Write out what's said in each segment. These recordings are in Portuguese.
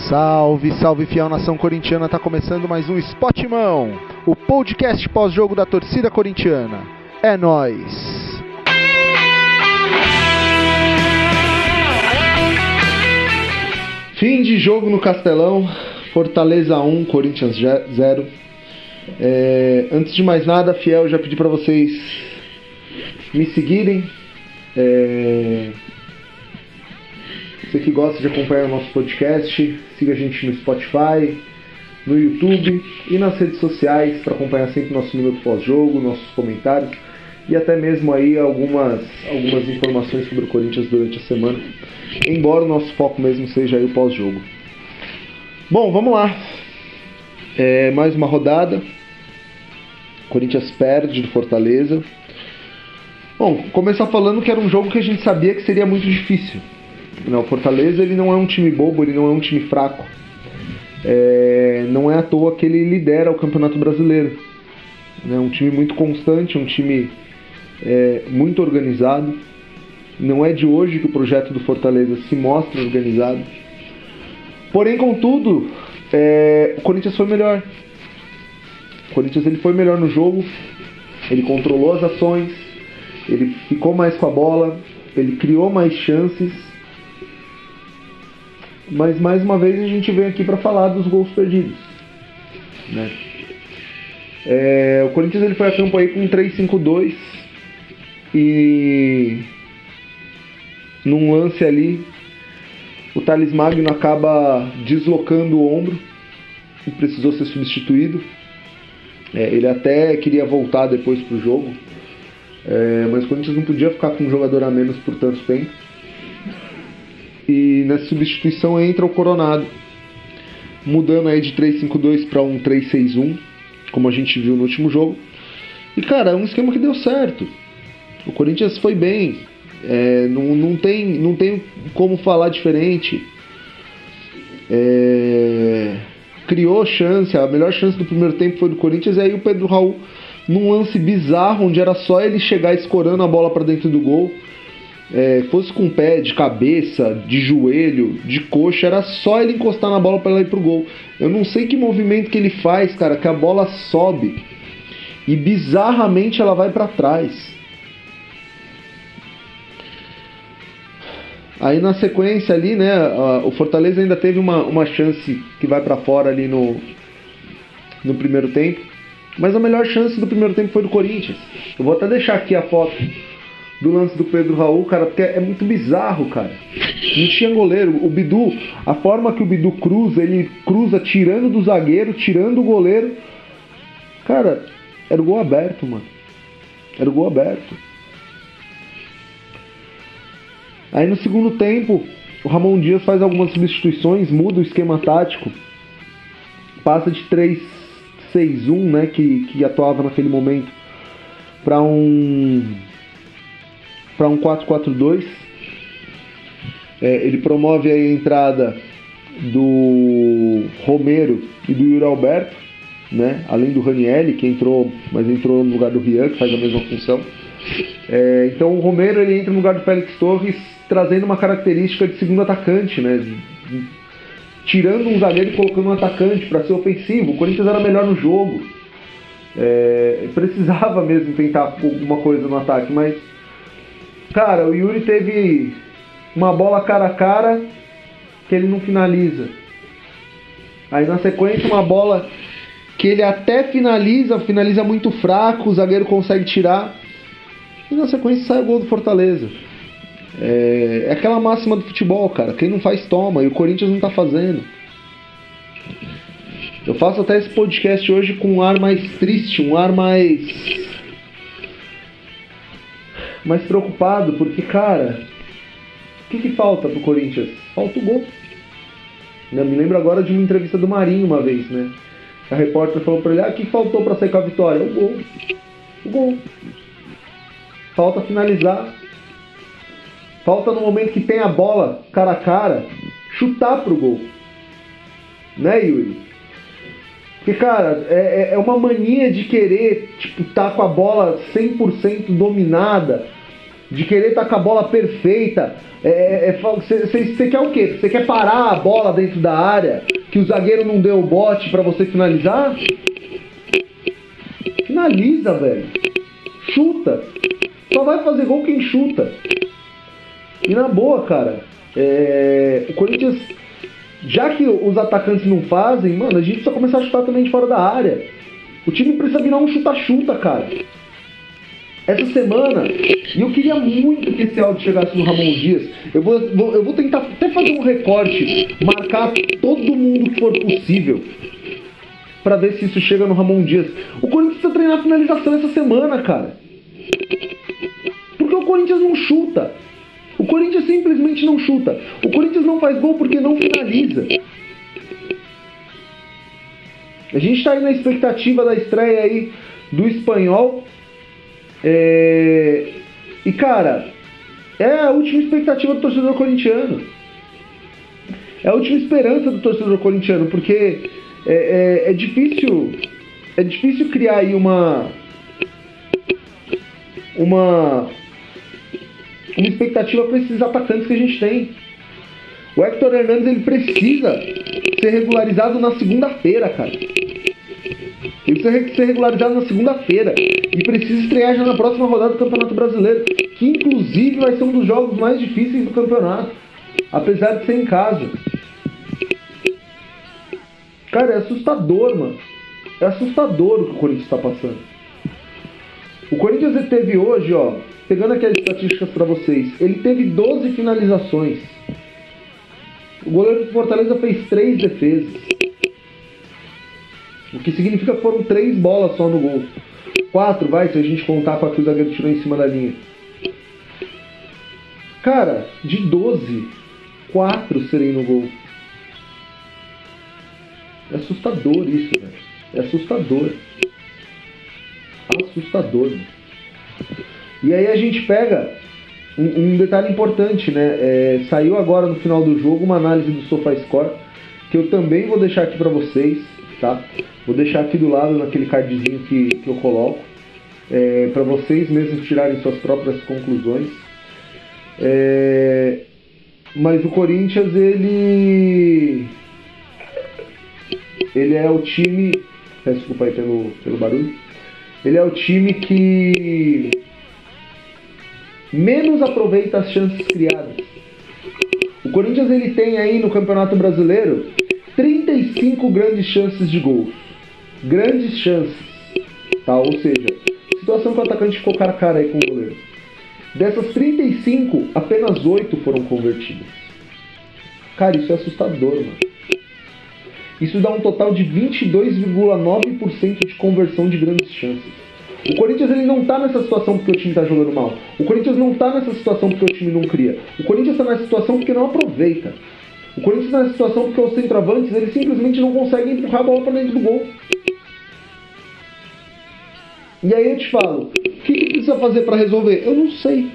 Salve, salve fiel nação corintiana, tá começando mais um Spotimão, o podcast pós-jogo da torcida corintiana. É nóis! Fim de jogo no Castelão, Fortaleza 1, Corinthians 0. Antes de mais nada, fiel, já pedi pra vocês me seguirem. Você que gosta de acompanhar o nosso podcast, siga a gente no Spotify, no YouTube e nas redes sociais para acompanhar sempre o nosso minuto pós-jogo, nossos comentários e até mesmo aí algumas informações sobre o Corinthians durante a semana, embora o nosso foco mesmo seja aí o pós-jogo. Bom, vamos lá. Mais uma rodada. O Corinthians perde do Fortaleza. Bom, começar falando que era um jogo que a gente sabia que seria muito difícil. O Fortaleza ele não é um time bobo, ele não é um time fraco. Não é à toa que ele lidera o Campeonato Brasileiro. É um time muito constante, um time muito organizado. Não é de hoje que o projeto do Fortaleza se mostra organizado. Porém, contudo, o Corinthians foi melhor. O Corinthians ele foi melhor no jogo, ele controlou as ações, ele ficou mais com a bola, ele criou mais chances. Mas mais uma vez a gente vem aqui para falar dos gols perdidos, né? O Corinthians ele foi a campo aí com 3-5-2 e num lance ali o Thales Magno acaba deslocando o ombro e precisou ser substituído. Ele até queria voltar depois pro jogo, mas o Corinthians não podia ficar com um jogador a menos por tanto tempo. E nessa substituição entra o Coronado, mudando aí de 3-5-2 para um 3-6-1, como a gente viu no último jogo. E cara, é um esquema que deu certo. O Corinthians foi bem, não tem como falar diferente. Criou chance, a melhor chance do primeiro tempo foi do Corinthians, e aí o Pedro Raul, num lance bizarro, onde era só ele chegar escorando a bola para dentro do gol. Fosse com o pé, de cabeça, de joelho, de coxa, era só ele encostar na bola para ela ir pro gol. Eu não sei que movimento que ele faz, cara, que a bola sobe e bizarramente ela vai para trás. Aí na sequência ali, né, o Fortaleza ainda teve uma chance que vai para fora ali no primeiro tempo, mas a melhor chance do primeiro tempo foi do Corinthians. Eu vou até deixar aqui a foto do lance do Pedro Raul, cara, porque é muito bizarro, cara. Não tinha goleiro. O Bidu, a forma que o Bidu cruza, ele cruza tirando do zagueiro, tirando o goleiro. Cara, era o gol aberto, mano. Era o gol aberto. Aí no segundo tempo, o Ramon Dias faz algumas substituições, muda o esquema tático. Passa de 3-6-1, né, que atuava naquele momento, para um 4-4-2. Ele promove a entrada do Romero e do Yuri Alberto, né? Além do Ranieri, que entrou no lugar do Rian, que faz a mesma função. Então o Romero ele entra no lugar do Félix Torres, trazendo uma característica de segundo atacante, né? Tirando um zagueiro e colocando um atacante para ser ofensivo. O Corinthians era melhor no jogo, precisava mesmo tentar alguma coisa no ataque, mas cara, o Yuri teve uma bola cara a cara que ele não finaliza. Aí na sequência uma bola que ele até finaliza muito fraco, o zagueiro consegue tirar. E na sequência sai o gol do Fortaleza. É aquela máxima do futebol, cara. Quem não faz toma, e o Corinthians não tá fazendo. Eu faço até esse podcast hoje com um ar mais triste, um ar mais preocupado, porque, cara, o que falta pro Corinthians? Falta o gol. Eu me lembro agora de uma entrevista do Marinho uma vez, né? A repórter falou pra ele, o que faltou pra sair com a vitória? O gol. O gol. Falta finalizar. Falta no momento que tem a bola cara a cara, chutar pro gol. Né, Yuri? Porque, cara, é uma mania de querer, tá com a bola 100% dominada, de querer estar com a bola perfeita. Você quer o quê? Você quer parar a bola dentro da área, que o zagueiro não deu o bote pra você finalizar? Finaliza, velho. Chuta. Só vai fazer gol quem chuta. E na boa, cara, o Corinthians, já que os atacantes não fazem, mano, a gente precisa começar a chutar também de fora da área. O time precisa virar um chuta-chuta, cara. Essa semana, e eu queria muito que esse áudio chegasse no Ramon Dias. Eu vou tentar até fazer um recorte, marcar todo mundo que for possível, pra ver se isso chega no Ramon Dias. O Corinthians precisa treinar a finalização essa semana, cara. Porque o Corinthians não chuta. O Corinthians simplesmente não chuta. O Corinthians não faz gol porque não finaliza. A gente está aí na expectativa da estreia aí do Espanhol. E cara, é a última expectativa do torcedor corintiano. É a última esperança do torcedor corintiano, porque é difícil criar aí uma expectativa para esses atacantes que a gente tem. O Héctor Hernandes, ele precisa ser regularizado na segunda-feira, cara. Ele precisa ser regularizado na segunda-feira e precisa estrear já na próxima rodada do Campeonato Brasileiro, que inclusive vai ser um dos jogos mais difíceis do campeonato, apesar de ser em casa. Cara, é assustador, mano. É assustador o que o Corinthians está passando. O Corinthians teve hoje, ó, pegando aqui as estatísticas para vocês, ele teve 12 finalizações. O goleiro do Fortaleza fez 3 defesas. O que significa que foram 3 bolas só no gol. 4, vai, se a gente contar com a que o zagueiro tirou em cima da linha. Cara, de 12, 4 serem no gol. É assustador isso, velho. É assustador. Assustador, mano. E aí a gente pega um detalhe importante, né? Saiu agora no final do jogo uma análise do SofaScore, que eu também vou deixar aqui pra vocês, tá? Vou deixar aqui do lado naquele cardzinho que eu coloco, para vocês mesmos tirarem suas próprias conclusões. Mas o Corinthians, ele é o time... Peço desculpa aí pelo barulho. Ele é o time que menos aproveita as chances criadas. O Corinthians, ele tem aí no Campeonato Brasileiro 35 grandes chances de gol. Grandes chances, tá? Ou seja, situação que o atacante ficou cara a cara aí com o goleiro. Dessas 35, apenas 8 foram convertidas. Cara, isso é assustador, mano. Isso dá um total de 22,9% de conversão de grandes chances. O Corinthians, ele não tá nessa situação porque o time tá jogando mal. O Corinthians não tá nessa situação porque o time não cria. O Corinthians tá nessa situação porque não aproveita. O Corinthians tá nessa situação porque os centroavantes, eles simplesmente não conseguem empurrar a bola pra dentro do gol. E aí eu te falo, o que precisa fazer pra resolver? Eu não sei.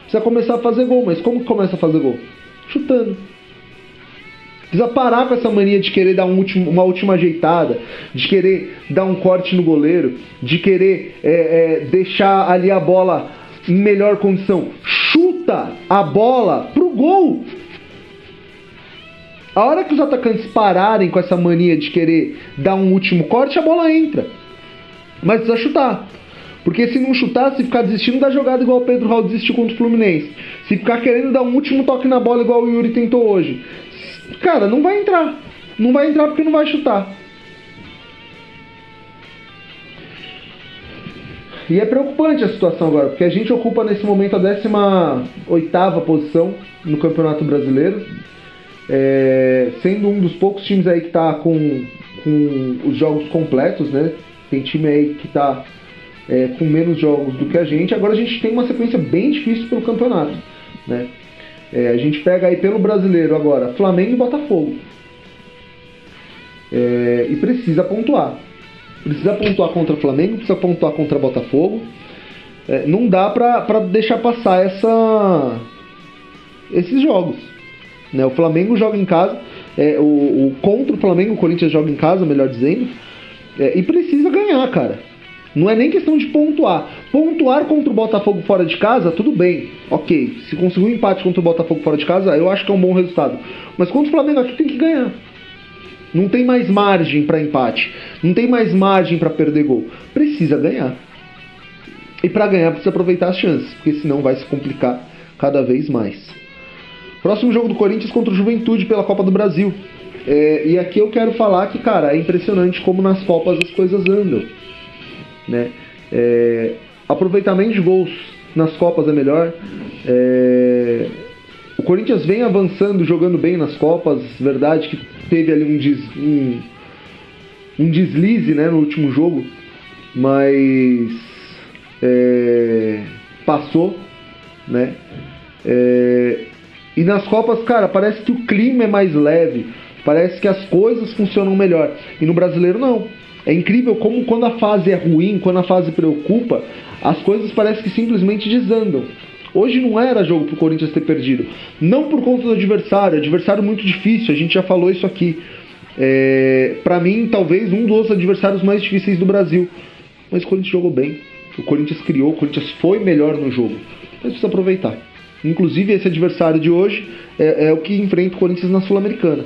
Precisa começar a fazer gol, mas como que começa a fazer gol? Chutando. Precisa parar com essa mania de querer dar uma última ajeitada, de querer dar um corte no goleiro, de querer deixar ali a bola em melhor condição. Chuta a bola pro gol! A hora que os atacantes pararem com essa mania de querer dar um último corte, a bola entra. Mas precisa chutar. Porque se não chutar, se ficar desistindo da jogada igual o Pedro Raul desistiu contra o Fluminense, se ficar querendo dar um último toque na bola igual o Yuri tentou hoje, cara, não vai entrar. Não vai entrar porque não vai chutar. E é preocupante a situação agora, porque a gente ocupa nesse momento a 18ª posição no Campeonato Brasileiro, sendo um dos poucos times aí que está com os jogos completos, né? Tem time aí que está com menos jogos do que a gente. Agora a gente tem uma sequência bem difícil pelo campeonato, né? A gente pega aí pelo Brasileiro agora Flamengo e Botafogo. E precisa pontuar. Precisa pontuar contra o Flamengo, precisa pontuar contra o Botafogo. Não dá pra deixar passar esses jogos, né? O Flamengo joga em casa, contra o Flamengo o Corinthians joga em casa, melhor dizendo, e precisa ganhar, cara. Não é nem questão de pontuar. Pontuar contra o Botafogo fora de casa, tudo bem, ok. Se conseguir um empate contra o Botafogo fora de casa, eu acho que é um bom resultado. Mas contra o Flamengo aqui tem que ganhar. Não tem mais margem para empate. Não tem mais margem para perder gol. Precisa ganhar. E para ganhar precisa aproveitar as chances, porque senão vai se complicar cada vez mais. Próximo jogo do Corinthians contra o Juventude pela Copa do Brasil. E aqui eu quero falar que, cara, é impressionante como nas Copas as coisas andam, né? Aproveitamento de gols nas Copas é melhor. O Corinthians vem avançando, jogando bem nas Copas. Verdade que teve ali um deslize, né, no último jogo, mas passou, né? E nas Copas, cara, parece que o clima é mais leve, parece que as coisas funcionam melhor. E no Brasileiro não. É incrível como quando a fase é ruim, quando a fase preocupa, as coisas parecem que simplesmente desandam. Hoje não era jogo pro Corinthians ter perdido. Não por conta do adversário muito difícil, a gente já falou isso aqui. Pra mim, talvez um dos adversários mais difíceis do Brasil. Mas o Corinthians jogou bem, o Corinthians criou, o Corinthians foi melhor no jogo. Mas precisa aproveitar. Inclusive esse adversário de hoje é o que enfrenta o Corinthians na Sul-Americana,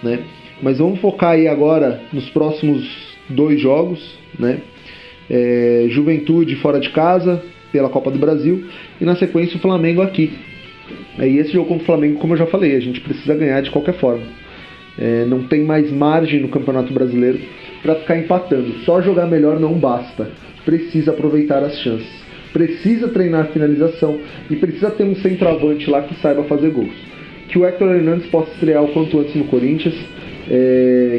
né? Mas vamos focar aí agora nos próximos 2 jogos, né? Juventude fora de casa pela Copa do Brasil e na sequência o Flamengo aqui. E esse jogo contra o Flamengo, como eu já falei, a gente precisa ganhar de qualquer forma. Não tem mais margem no Campeonato Brasileiro para ficar empatando. Só jogar melhor não basta. Precisa aproveitar as chances. Precisa treinar a finalização e precisa ter um centroavante lá que saiba fazer gols. Que o Héctor Hernandes possa estrear o quanto antes no Corinthians,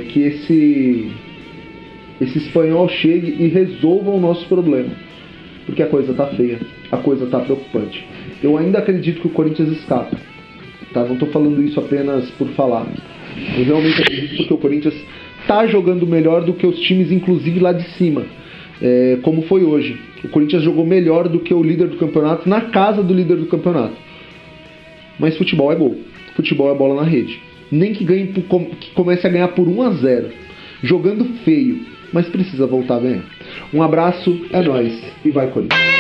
que esse espanhol chegue e resolva o nosso problema, porque a coisa tá feia, a coisa tá preocupante. Eu ainda acredito que o Corinthians escapa, tá? Não tô falando isso apenas por falar. Eu realmente acredito porque o Corinthians tá jogando melhor do que os times, inclusive lá de cima. Como foi hoje. O Corinthians jogou melhor do que o líder do campeonato, na casa do líder do campeonato. Mas futebol é gol. Futebol é bola na rede. Nem que comece a ganhar por 1-0, jogando feio, mas precisa voltar a ganhar. Um abraço, é nóis e vai Corinthians.